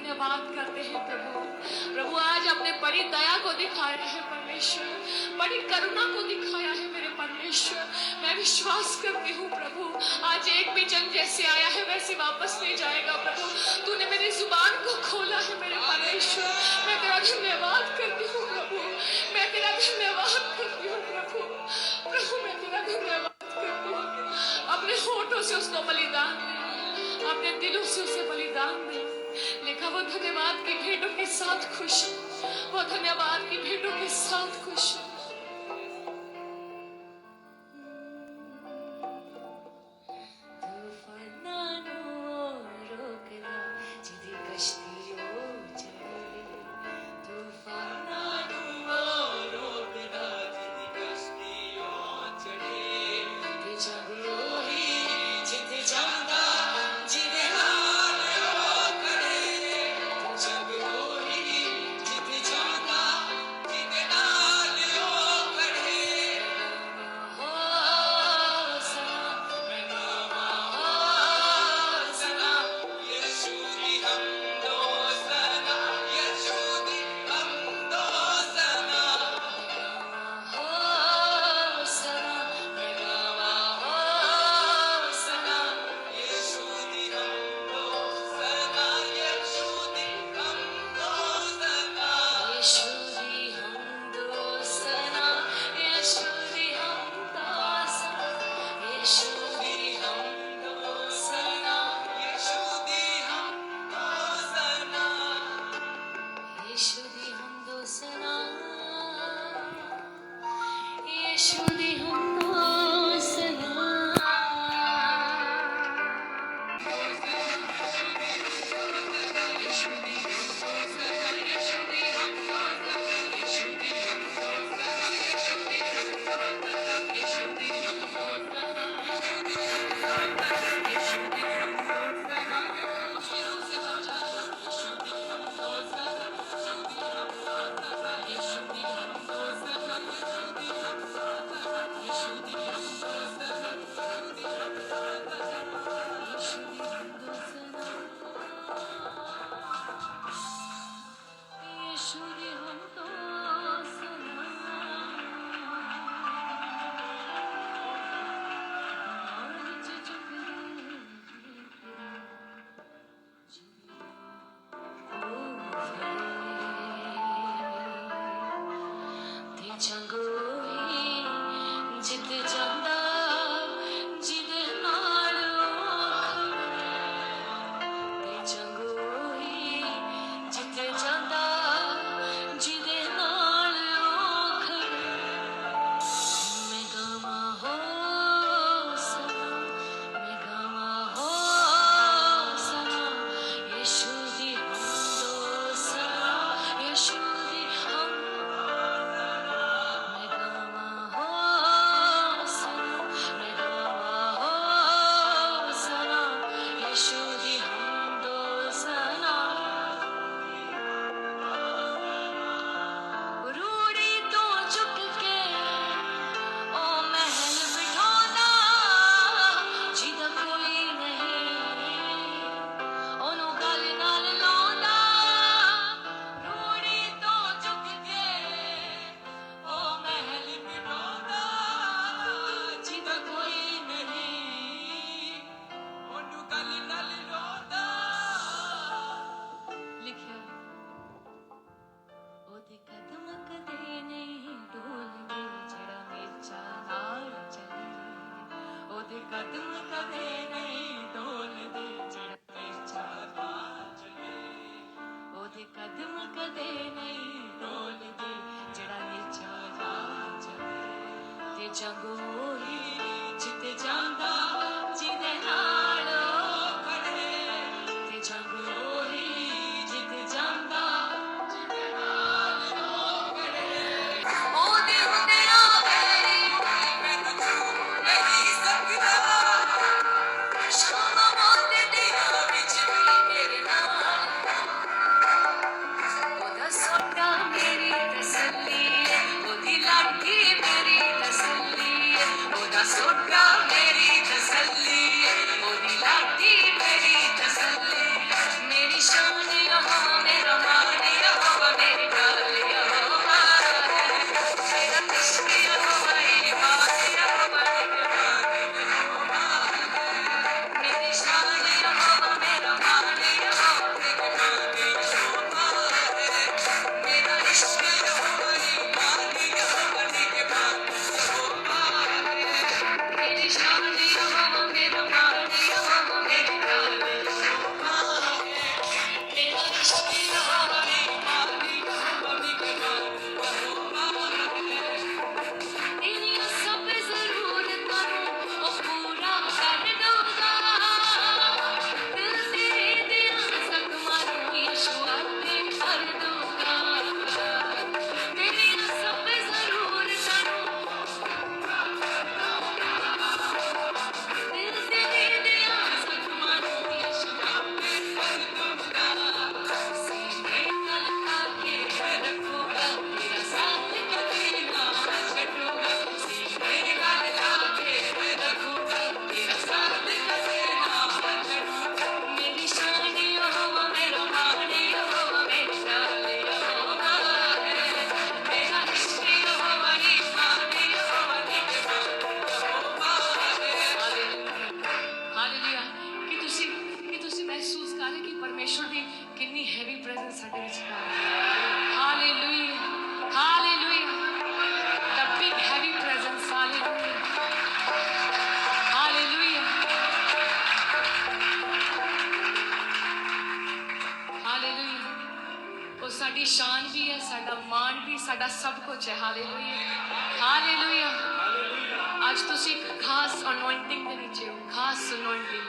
धन्यवाद करते हैं प्रभु। प्रभु आज अपने बड़ी दया को दिखाया है परमेश्वर, बड़ी करुणा को दिखाया है मेरे परमेश्वर। मैं विश्वास करती हूँ प्रभु, आज एक भी जन जैसे आया है वैसे वापस नहीं जाएगा प्रभु। तूने मेरी जुबान को खोला है मेरे परमेश्वर। मैं तेरा धन्यवाद करती हूँ प्रभु, मैं तेरा धन्यवाद करती हूँ प्रभु। प्रभु मैं तेरा धन्यवाद करती हूँ। अपने होठों से उसको बलिदान दे, अपने दिलों से उसे बलिदान दे। लिखा वो धन्यवाद की भेंटों के साथ खुश, वो धन्यवाद की भेंटों के साथ खुश। ਤੁਹਾਡਾ ਸਭ ਕੁਝ ਹੈ। Hallelujah, hallelujah. ਅੱਜ ਤੁਸੀਂ ਇੱਕ ਖਾਸ ਅਨੋਇੰਟਿੰਗ ਦੇ ਨੀਚੇ ਹੋ, ਖਾਸ ਅਨੋਇੰਟਿੰਗ।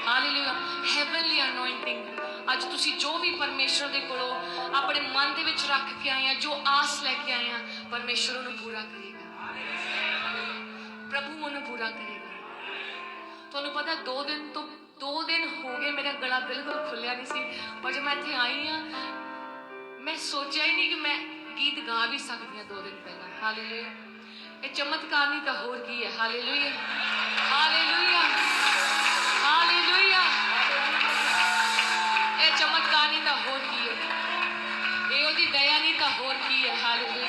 Hallelujah, heavenly anointing. ਅੱਜ ਤੁਸੀਂ ਜੋ ਵੀ ਪਰਮੇਸ਼ਰ ਦੇ ਕੋਲੋਂ ਆਪਣੇ ਮਨ ਦੇ ਵਿੱਚ ਰੱਖ ਕੇ ਆਏ ਆ, ਜੋ ਆਸ ਲੈ ਕੇ ਆਏ ਆ, ਪਰਮੇਸ਼ਰ ਉਹਨੂੰ ਪੂਰਾ ਕਰੇਗਾ। ਪ੍ਰਭੂ ਉਹਨੂੰ ਪੂਰਾ ਕਰੇਗਾ। ਤੁਹਾਨੂੰ ਪਤਾ 2 ਦਿਨ ਹੋ ਗਏ ਮੇਰਾ ਗਲਾ ਬਿਲਕੁਲ ਖੁੱਲਿਆ ਨਹੀਂ ਸੀ, ਪਰ ਜਦ ਮੈਂ ਇੱਥੇ ਆਈ ਹਾਂ ਮੈਂ ਸੋਚਿਆ ਹੀ ਨਹੀਂ ਕਿ ਮੈਂ ਗੀਤ ਗਾ ਵੀ ਸਕਦੀ ਹਾਂ 2 ਦਿਨ ਪਹਿਲਾਂ। ਹਾਲੇਲੂਇਆ, ਇਹ ਚਮਤਕਾਰ ਨਹੀਂ ਤਾਂ ਹੋਰ ਕੀ ਹੈ। Hallelujah, hallelujah, hallelujah. ਇਹ ਚਮਤਕਾਰ ਨਹੀਂ ਤਾਂ ਹੋਰ ਕੀ ਹੈ, ਇਹ ਉਹਦੀ ਦਇਆ ਨਹੀਂ ਤਾਂ ਹੋਰ ਕੀ ਹੈ। ਹਾਲੇਲੂਇਆ।